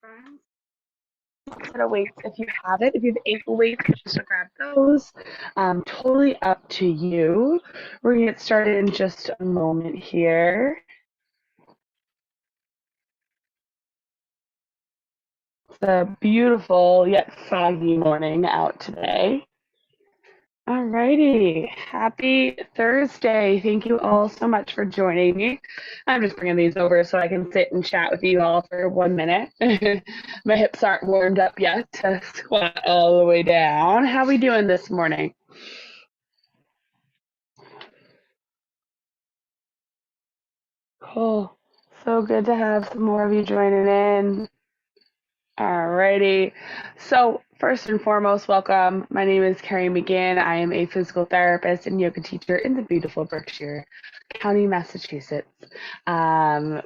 friends. Set of weights if you have it. If you have ankle weights, just grab those. Totally up to you. We're gonna get started in just a moment here. It's a beautiful yet foggy morning out today. Alrighty, happy Thursday. Thank you all so much for joining me. I'm just bringing these over so I can sit and chat with you all for 1 minute. My hips aren't warmed up yet to squat all the way down. How we doing this morning? Cool. So good to have some more of you joining in. Alrighty. So, first and foremost, welcome. My name is Kerry McGinn. I am a physical therapist and yoga teacher in the beautiful Berkshire County, Massachusetts.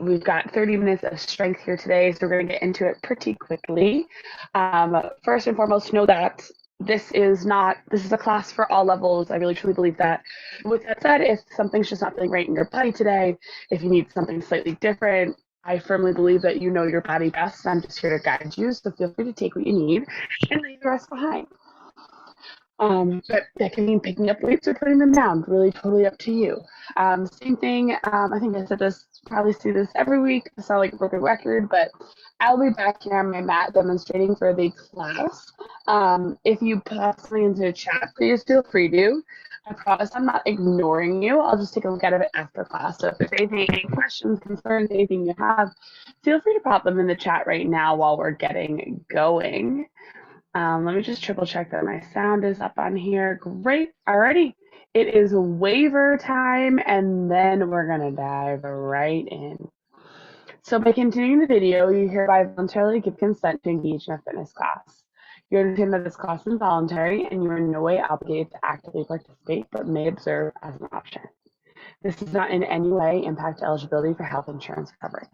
We've got 30 minutes of strength here today, so we're going to get into it pretty quickly. First and foremost, know that this is a class for all levels. I really truly believe that. With that said, if something's just not feeling right in your body today, if you need something slightly different, I firmly believe that you know your body best. I'm just here to guide you, so feel free to take what you need and leave the rest behind. But that can mean picking up weights or putting them down, really totally up to you. Same thing, I think I said this, probably see this every week. I sound like a broken record, but I'll be back here on my mat demonstrating for the class. If you pop something into the chat, please feel free to. I promise I'm not ignoring you. I'll just take a look at it after class. So if there's anything, any questions, concerns, anything you have, feel free to pop them in the chat right now while we're getting going. Let me just triple check that my sound is up on here. Great. Alrighty. It is waiver time, and then we're going to dive right in. So by continuing the video, you hereby voluntarily give consent to engage in a fitness class. You understand that this class is voluntary, and you are in no way obligated to actively participate, but may observe as an option. This does not in any way impact eligibility for health insurance coverage.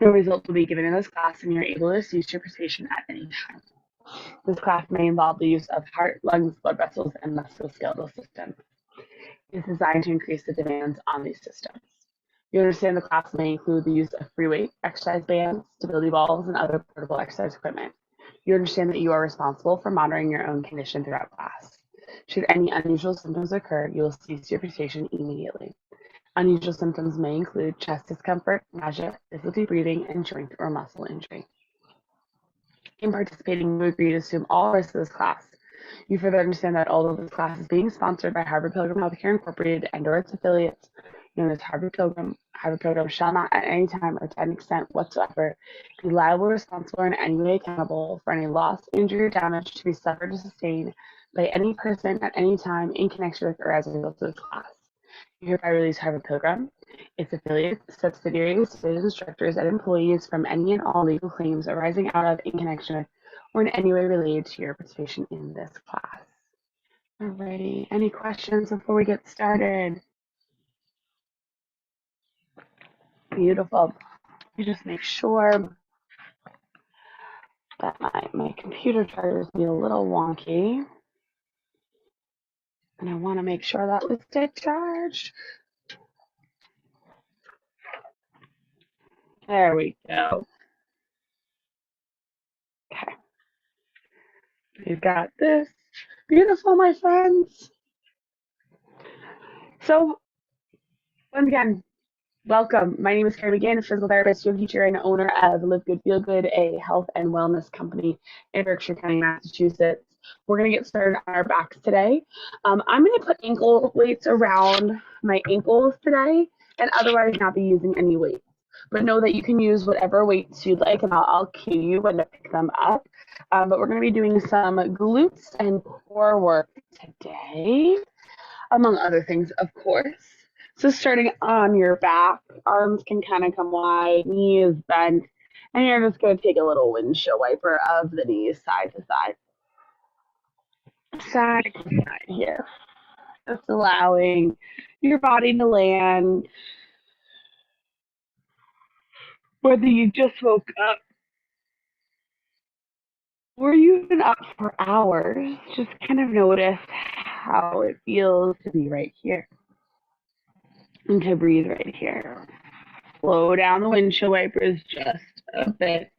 No results will be given in this class, and you're able to cease your participation at any time. This class may involve the use of heart, lungs, blood vessels, and musculoskeletal systems. It is designed to increase the demands on these systems. You understand the class may include the use of free weight, exercise bands, stability balls, and other portable exercise equipment. You understand that you are responsible for monitoring your own condition throughout class. Should any unusual symptoms occur, you will cease your participation immediately. Unusual symptoms may include chest discomfort, nausea, difficulty breathing, and joint or muscle injury. In participating, you agree to assume all risks of this class. You further understand that although this class is being sponsored by Harvard Pilgrim Healthcare Incorporated and or its affiliates, known as Harvard Pilgrim shall not at any time or to any extent whatsoever be liable, responsible, or in any way accountable for any loss, injury, or damage to be suffered or sustained by any person at any time in connection with or as a result of this class. You hereby release Harvard Pilgrim, its affiliates, subsidiaries, student instructors, and employees from any and all legal claims arising out of, in connection with, or in any way related to your participation in this class. Alrighty, any questions before we get started? Beautiful. You just make sure that my computer charger is being a little wonky. And I want to make sure that we stay charged. There we go. Okay. We've got this. Beautiful, my friends. So, once again, welcome. My name is Kerry McGinn, physical therapist, yoga teacher, and owner of Live Good, Feel Good, a health and wellness company in Berkshire County, Massachusetts. We're going to get started on our backs today. I'm going to put ankle weights around my ankles today and otherwise not be using any weights. But know that you can use whatever weights you'd like, and I'll cue you when to pick them up. But we're going to be doing some glutes and core work today, among other things, of course. So starting on your back, arms can kind of come wide, knees bent, and you're just going to take a little windshield wiper of the knees side to side. Side to side here. Just allowing your body to land. Whether you just woke up or you've been up for hours, just kind of notice how it feels to be right here and to breathe right here. Slow down the windshield wipers just a bit.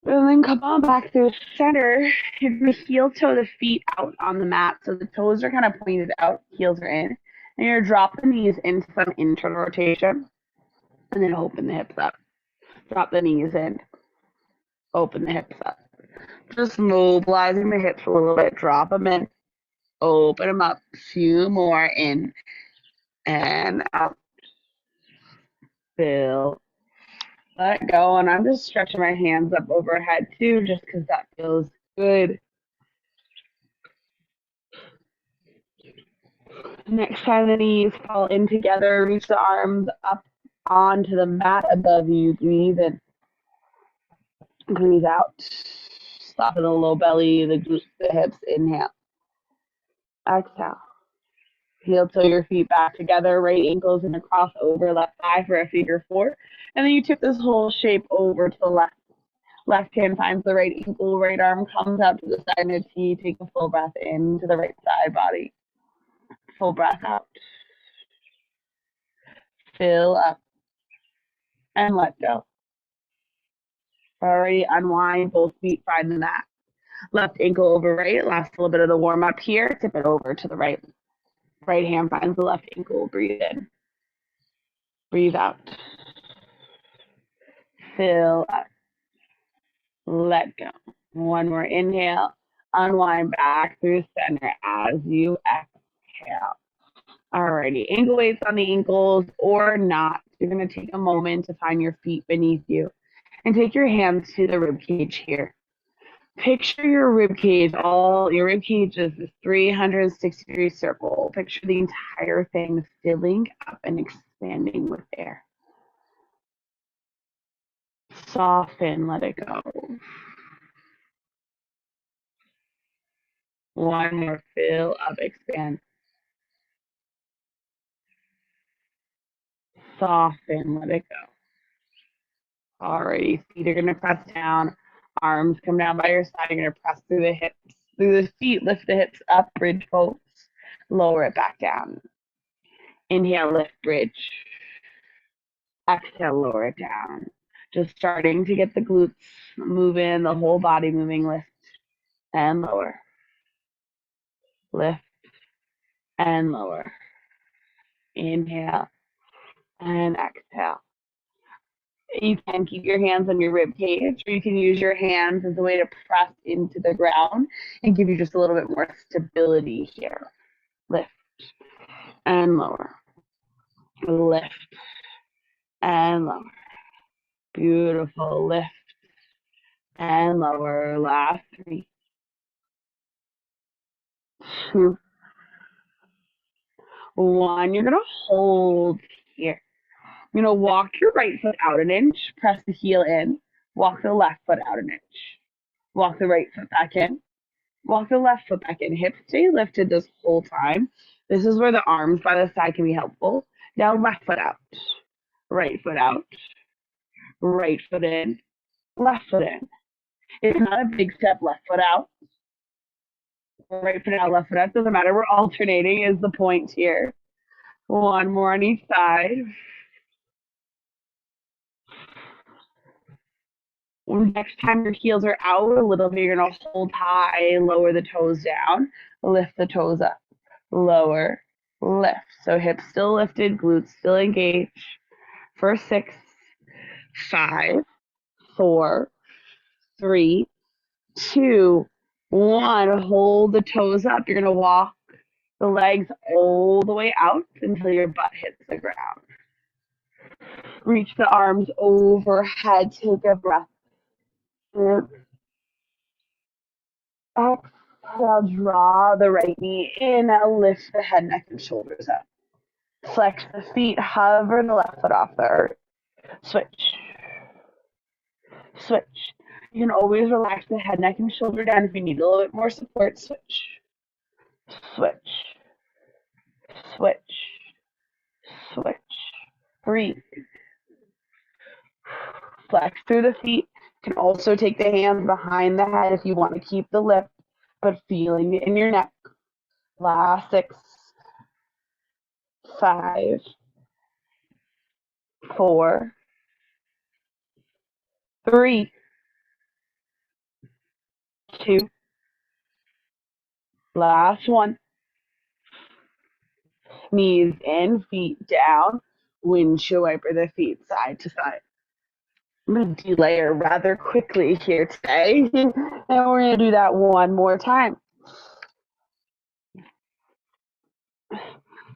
And then come on back through the center. You're going to heel toe the feet out on the mat. So the toes are kind of pointed out, heels are in. And you're going to drop the knees into some internal rotation. And then open the hips up. Drop the knees in. Open the hips up. Just mobilizing the hips a little bit. Drop them in. Open them up. Few more in and out. Fill. Let go. And I'm just stretching my hands up overhead too, just because that feels good. Next time the knees fall in together, reach the arms up onto the mat above you. Breathe in, breathe out. Soften the low belly, the glutes, the hips. Inhale, exhale. Heel toe your feet back together, right ankles in a crossover, left thigh for a figure four. And then you tip this whole shape over to the left. Left hand finds the right ankle, right arm comes out to the side in a T. Take a full breath in to the right side body. Full breath out. Fill up and let go. Alrighty, unwind, both feet find the mat. Left ankle over right, last little bit of the warm up here. Tip it over to the right. Right hand finds the left ankle. Breathe in. Breathe out. Fill up. Let go. One more inhale. Unwind back through center as you exhale. Alrighty, ankle weights on the ankles or not. You're going to take a moment to find your feet beneath you and take your hands to the rib cage here. Picture your rib cage. All your rib cage is this 360-degree circle. Picture the entire thing filling up and expanding with air. Soften, let it go. One more, fill up, expand. Soften, let it go. Alrighty, feet are gonna press down. Arms come down by your side. You're gonna press through the hips, through the feet. Lift the hips up, bridge pose. Lower it back down. Inhale, lift, bridge. Exhale, lower it down. Just starting to get the glutes moving, the whole body moving. Lift and lower. Lift and lower. Inhale and exhale. You can keep your hands on your rib cage, or you can use your hands as a way to press into the ground and give you just a little bit more stability here. Lift and lower. Lift and lower. Beautiful. Lift and lower. Last 3, 2, 1. You're going to hold here. You're going to walk your right foot out an inch, press the heel in, walk the left foot out an inch, walk the right foot back in, walk the left foot back in. Hips stay lifted this whole time. This is where the arms by the side can be helpful. Now left foot out, right foot out, right foot in, left foot in. It's not a big step, left foot out, right foot out, left foot out. Doesn't matter. We're alternating is the point here. One more on each side. Next time your heels are out a little bit, you're going to hold high, lower the toes down, lift the toes up, lower, lift. So hips still lifted, glutes still engaged. For 6, 5, 4, 3, 2, 1. Hold the toes up. You're going to walk the legs all the way out until your butt hits the ground. Reach the arms overhead. Take a breath. Exhale, draw the right knee in, lift the head, neck, and shoulders up. Flex the feet, hover the left foot off the earth. Switch. Switch. You can always relax the head, neck, and shoulder down if you need a little bit more support. Switch. Switch. Switch. Switch. Breathe. Flex through the feet. You can also take the hands behind the head if you want to keep the lift, but feeling it in your neck. Last 6, 5, 4, 3, 2, last 1. Knees in, feet down. Windshield wiper the feet side to side. I'm going to delayer rather quickly here today. And we're going to do that one more time.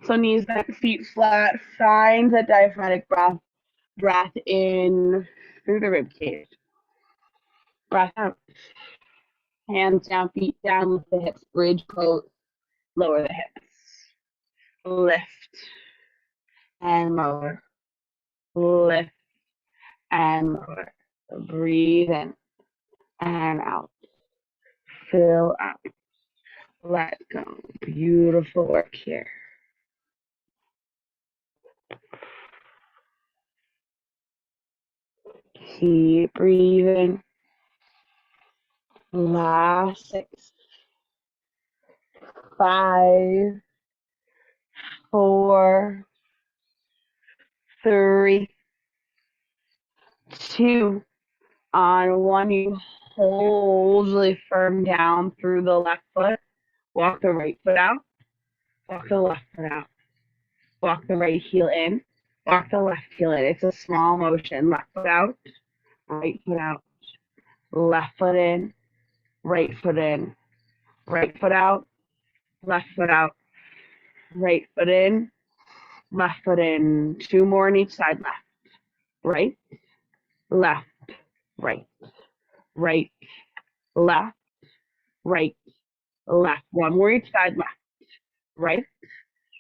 So knees back, feet flat. Find that diaphragmatic breath. Breath in through the rib cage. Breath out. Hands down, feet down, lift the hips, bridge pose, lower the hips. Lift and lower. Lift and lower. Breathe in and out. Fill up. Let go. Beautiful work here. Keep breathing. Last 6, 5, 4, 3, 2. On 1, you hold really firm down through the left foot. Walk the right foot out. Walk the left foot out. Walk the right heel in. Walk the left heel in. It's a small motion. Left foot out. Right foot out. Left foot in. Right foot in. Right foot out. Left foot out. Right foot in. Left foot in. 2 more on each side. Left. Right. Left. Right. Right. Left. Right. Left. 1 more each side. Left. Right.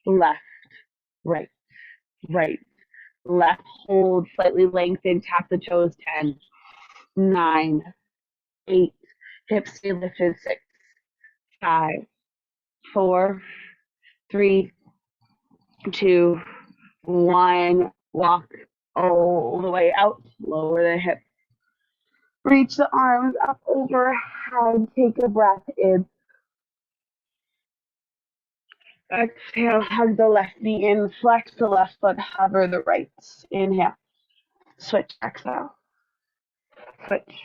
Left. Right. Right. Left. Hold. Slightly lengthen. Tap the toes. 10, 9, 8. Hips stay lifted. 6, 5, 4, 3, 2, 1. Walk all the way out. Lower the hips. Reach the arms up overhead. Take a breath in. Exhale, hug the left knee in. Flex the left foot. Hover the right. Inhale. Switch. Exhale. Switch.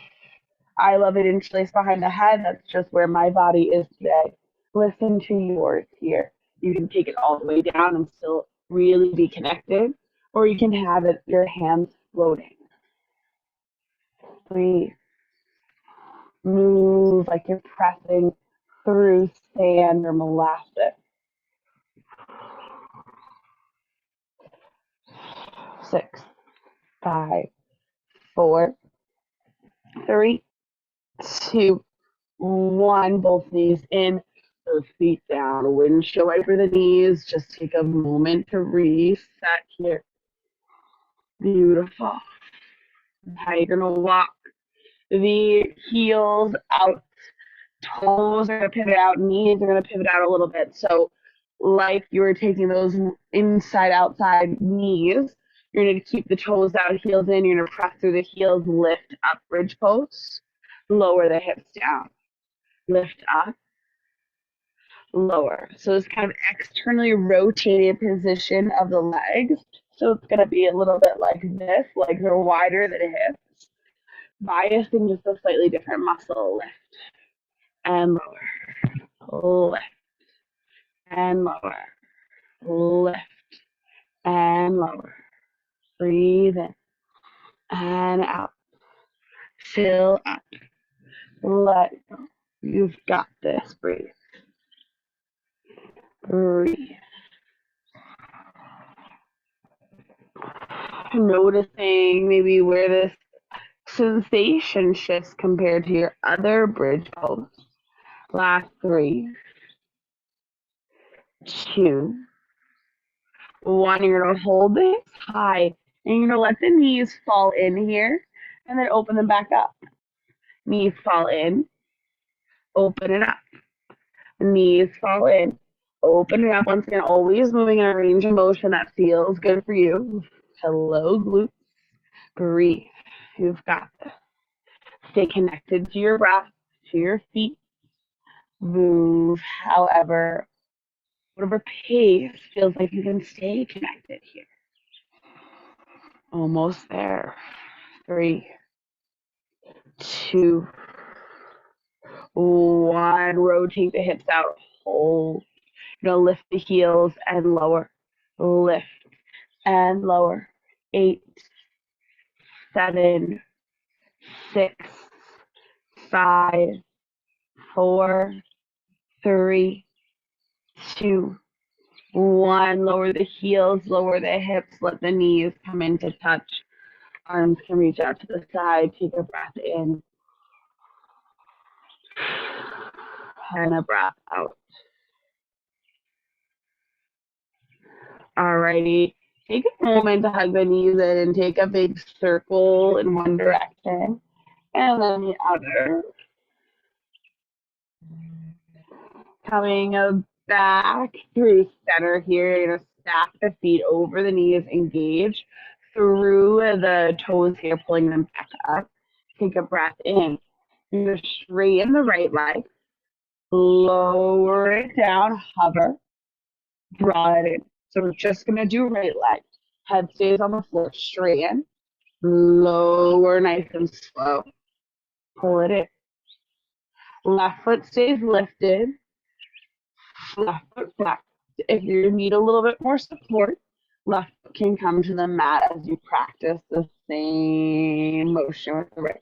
I love it. Interlace behind the head. That's just where my body is today. Listen to yours here. You can take it all the way down and still really be connected, or you can have it your hands floating. Breathe. Move like you're pressing through sand or molasses. 6, 5, 4, 3, 2, 1. Both knees in, those feet down. Windshield wiper the knees. Just take a moment to reset here. Beautiful. How you're gonna walk the heels out, toes are gonna pivot out, knees are gonna pivot out a little bit. So, like you were taking those inside outside knees, you're gonna keep the toes out, heels in. You're gonna press through the heels, lift up, bridge pose, lower the hips down, lift up, lower. So it's kind of externally rotated position of the legs. So it's gonna be a little bit like this. Legs are wider than hips. Biasing just a slightly different muscle. Lift and lower. Lift and lower. Lift and lower. Breathe in and out. Fill up. Let go. You've got this. Breathe. Breathe. Noticing maybe where this sensation shifts compared to your other bridge pose. Last 3, 2, 1. You're going to hold this high, and you're going to let the knees fall in here, and then open them back up. Knees fall in, open it up. Knees fall in, open it up. Once again, always moving in a range of motion that feels good for you. Hello, glutes. Breathe. You've got this. Stay connected to your breath, to your feet. Move, however, whatever pace feels like you can stay connected here. Almost there. 3, 2, 1. Rotate the hips out. Hold. You're going to lift the heels and lower. Lift and lower. 8, 7, 6, 5, 4, 3, 2, 1. Lower the heels, lower the hips, let the knees come into touch. Arms can reach out to the side. Take a breath in and a breath out. Alrighty. Take a moment to hug the knees in and take a big circle in one direction and then the other. Coming back through center here. You're going to stack the feet over the knees, engage through the toes here, pulling them back up. Take a breath in. You're going to straighten the right leg, lower it down, hover, draw it in. So we're just going to do right leg. Head stays on the floor, straighten, lower nice and slow. Pull it in. Left foot stays lifted, left foot flex. If you need a little bit more support, left foot can come to the mat as you practice the same motion with the right.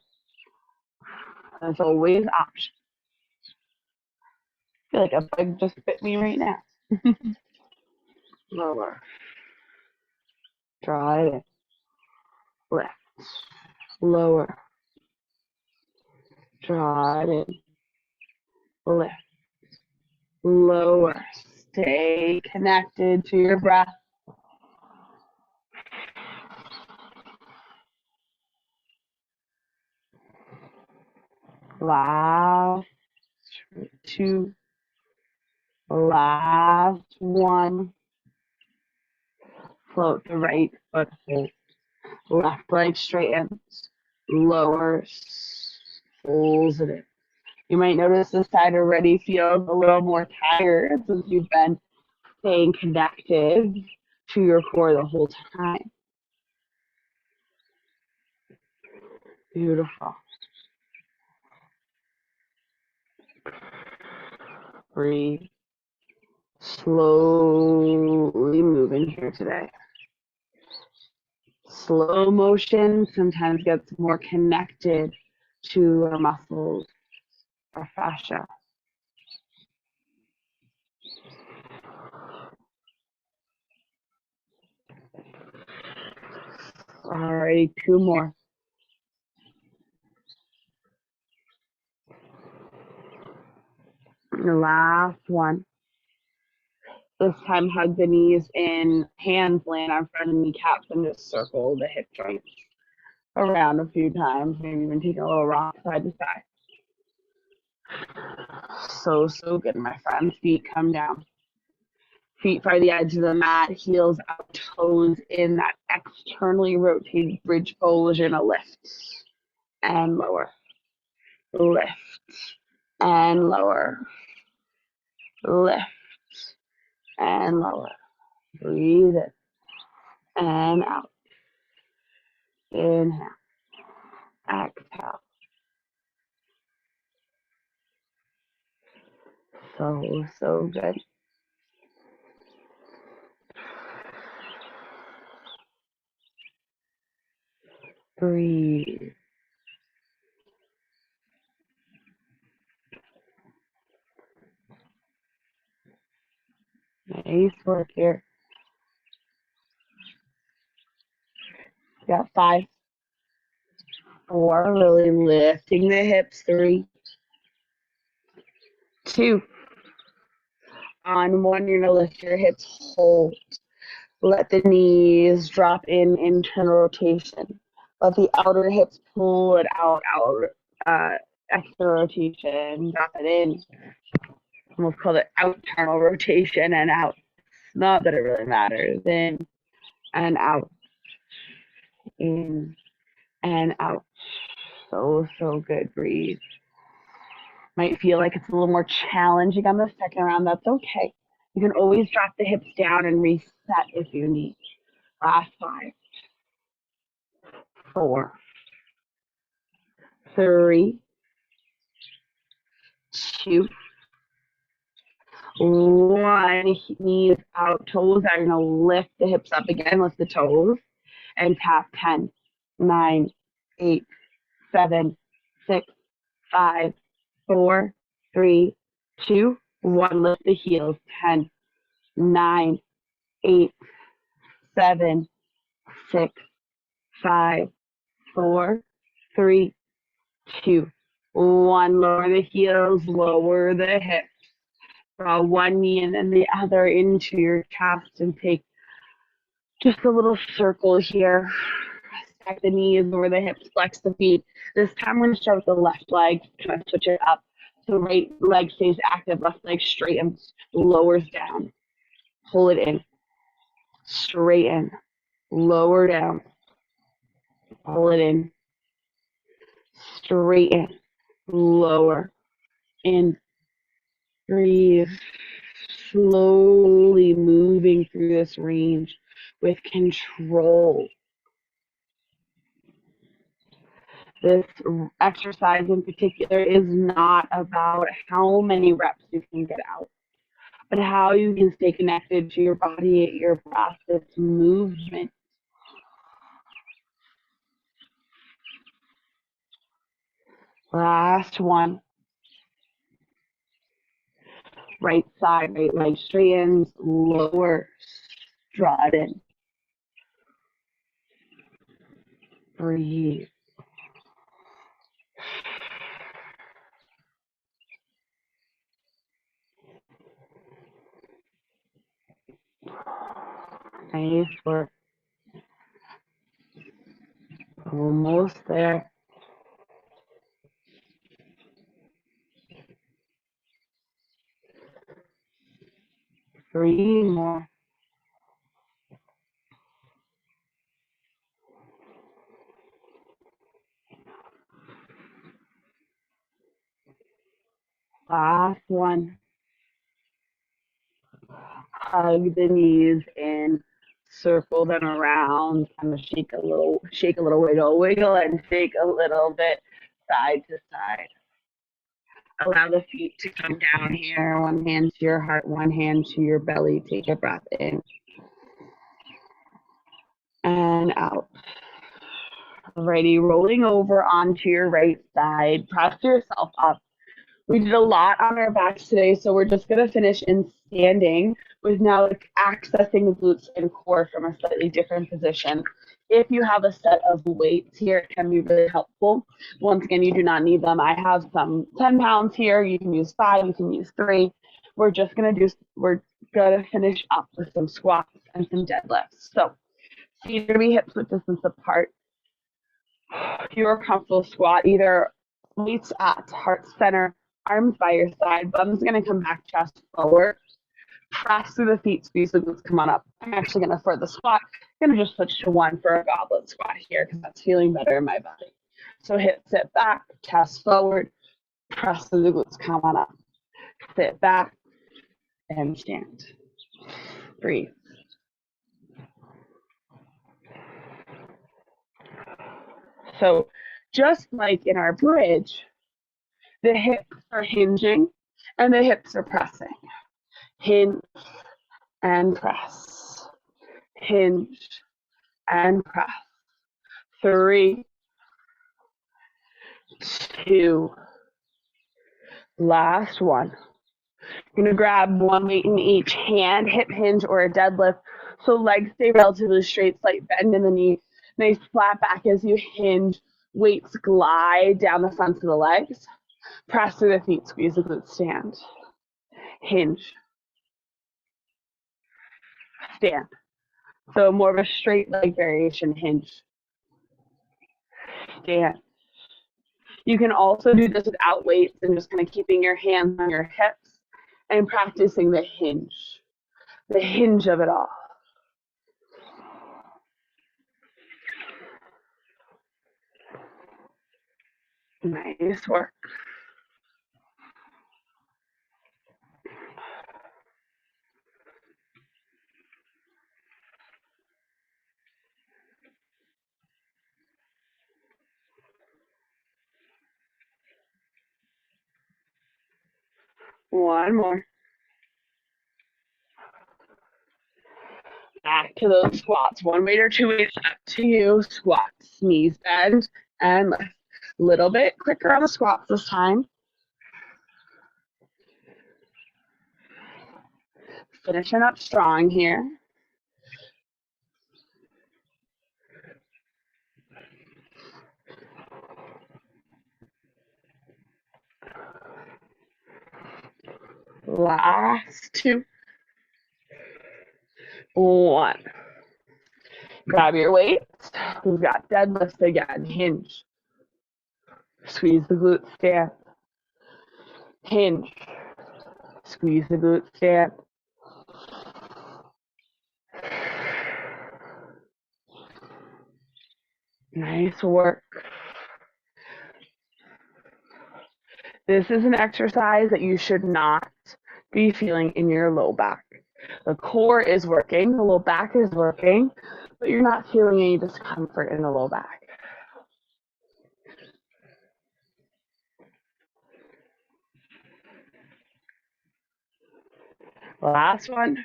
There's always option. I feel like a bug just bit me right now. Lower. Draw it in. Lift. Lower. Draw it in. Lift. Lower. Stay connected to your breath. Last 2. Last 1. Float the right foot hold. Left leg straightens. Lowers. Pulls it in. You might notice this side already feels a little more tired since you've been staying connected to your core the whole time. Beautiful. Breathe. Slowly moving here today. Slow motion sometimes gets more connected to our muscles, our fascia. Alright, 2 more. The last one. This time, hug the knees in, hands land on front of kneecaps, and just circle the hip joints around a few times. Maybe even take a little rock side to side. So good, my friends. Feet come down. Feet by the edge of the mat, heels out, toes in. That externally rotated bridge pose. You're going to lift and lower. Lift and lower. Lift and lower. Breathe in and out. Inhale. Exhale. So good. Breathe. Nice work here. Got 5, 4, really lifting the hips. 3, 2. On 1, you're going to lift your hips, hold. Let the knees drop in, internal rotation. Let the outer hips pull it out, external rotation, drop it in. We'll call it external rotation and out. Not that it really matters. In and out. In and out. So good. Breathe. Might feel like it's a little more challenging on the second round. That's okay. You can always drop the hips down and reset if you need. Last 5, 4, 3, 2, 1. Knees out, toes out. You're going to lift the hips up again. Lift the toes and tap 10, 9, 8, 7, 6, 5, 4, 3, 2, 1. Lift the heels. 10, 9, 8, 7, 6, 5, 4, 3, 2, 1. Lower the heels, lower the hips. Draw one knee and then the other into your chest and take just a little circle here. Stack the knees over the hips, flex the feet. This time we're going to start with the left leg, kind of switch it up. So right leg stays active, left leg straightens, lowers down. Pull it in, straighten, lower down, pull it in, straighten, lower, in, breathe, slowly moving through this range with control. This exercise in particular is not about how many reps you can get out, but how you can stay connected to your body, your breath, its movement. Last one. Right side, right leg straightens, lower, draw it in. Breathe. Nice work. Almost there. 3 more. Last one. Hug the knees in, circle them around, kind of shake a little, wiggle, and shake a little bit side to side. Allow the feet to come down here. One hand to your heart, one hand to your belly. Take a breath in and out. Alrighty, rolling over onto your right side. Press yourself up. We did a lot on our backs today, so we're just going to finish in standing with now accessing the glutes and core from a slightly different position. If you have a set of weights here, it can be really helpful. Once again, you do not need them. I have some 10 pounds here. You can use 5, you can use 3. We're going to finish up with some squats and some deadlifts. So you're going to be hips width distance apart. If you're comfortable, squat either weights at heart center, arms by your side, bum's going to come back, chest forward. Press through the feet, squeeze the glutes, come on up. I'm actually going to, for the squat, I'm going to just switch to 1 for a goblet squat here because that's feeling better in my body. So sit back, chest forward, press through the glutes, come on up. Sit back and stand. Breathe. So just like in our bridge, the hips are hinging and the hips are pressing. Hinge and press. Hinge and press. 3, 2, last one. You're going to grab one weight in each hand, hip hinge or a deadlift. So legs stay relatively straight, slight bend in the knee. Nice flat back as you hinge. Weights glide down the fronts of the legs. Press through the feet, squeeze the glutes, stand. Hinge. Stand. So more of a straight leg variation, hinge. Stand. You can also do this without weights and just kind of keeping your hands on your hips and practicing the hinge of it all. Nice work. One more. Back to those squats. One weight or two weights, up to you. Squats, knees bend, and lift. Little bit quicker on the squats this time. Finishing up strong here. Last two. One. Grab your weights. We've got deadlifts again. Hinge. Squeeze the glutes, stand. Hinge. Squeeze the glutes, stand. Nice work. This is an exercise that you should not be feeling in your low back. The core is working, the low back is working, but you're not feeling any discomfort in the low back. Last one.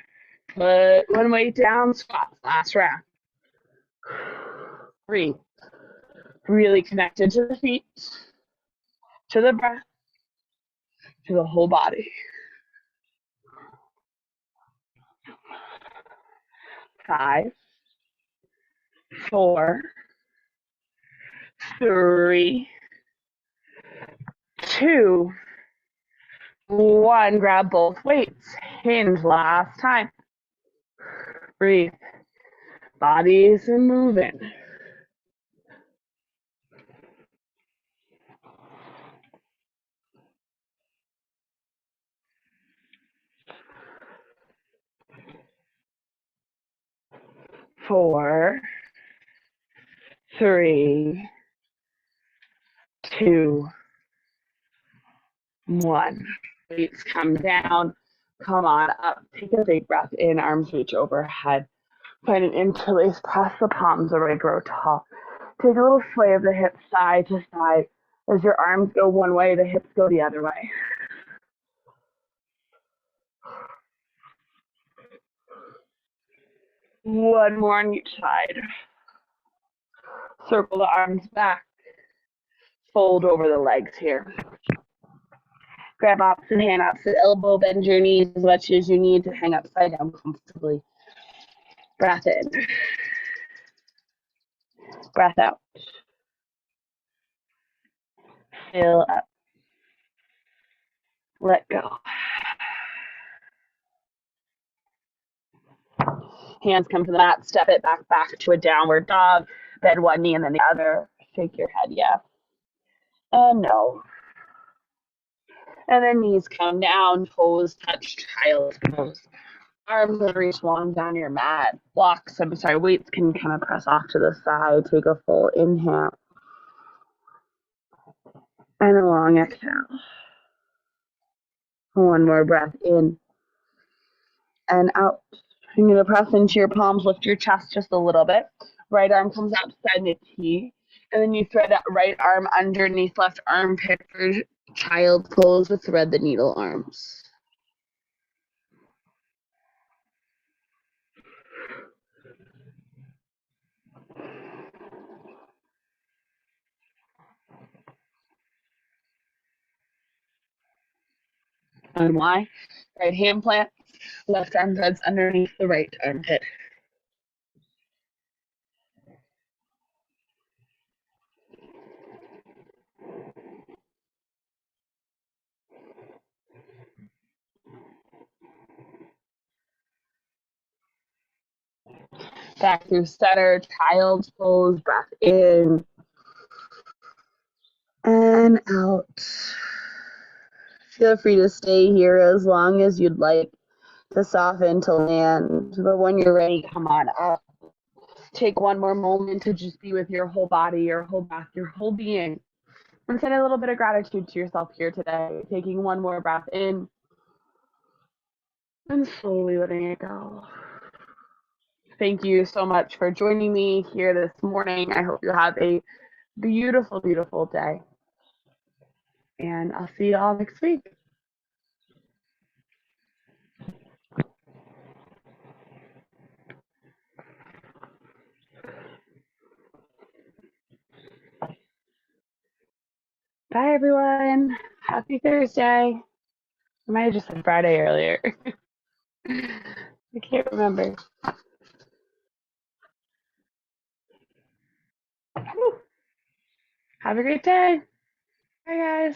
Put one weight down, squats. Last round. 3. Really connected to the feet, to the breath, to the whole body. 5, 4, 3, 2, 1. Grab both weights. Hinge last time. Breathe. Bodies are moving. 4, 3, 2, 1. Weights come down. Come on up. Take a big breath in. Arms reach overhead. Find an interlace. Press the palms away. Grow tall. Take a little sway of the hips side to side. As your arms go one way, the hips go the other way. One more on each side. Circle the arms back. Fold over the legs here. Grab opposite hand, opposite elbow, bend your knees as much as you need to hang upside down comfortably. Breath in. Breath out. Fill up. Let go. Hands come to the mat, step it back to a downward dog. Bend one knee and then the other. Shake your head, yes. And no. And then knees come down, toes touch child's pose. Arms will reach long down your mat. Weights can kind of press off to the side. Take a full inhale. And a long exhale. One more breath in and out. You're going to press into your palms, lift your chest just a little bit. Right arm comes out beside the T. And then you thread that right arm underneath left armpit for child's pose with thread the needle arms. And why? Right hand plant, left arm threads underneath the right armpit. Back through center, child's pose, breath in and out. Feel free to stay here as long as you'd like to soften to land. But when you're ready, come on up. Take one more moment to just be with your whole body, your whole back, your whole being. And send a little bit of gratitude to yourself here today, taking one more breath in and slowly letting it go. Thank you so much for joining me here this morning. I hope you have a beautiful, beautiful day. And I'll see you all next week. Bye, everyone. Happy Thursday. I might have just said Friday earlier. I can't remember. Have a great day. Bye, guys.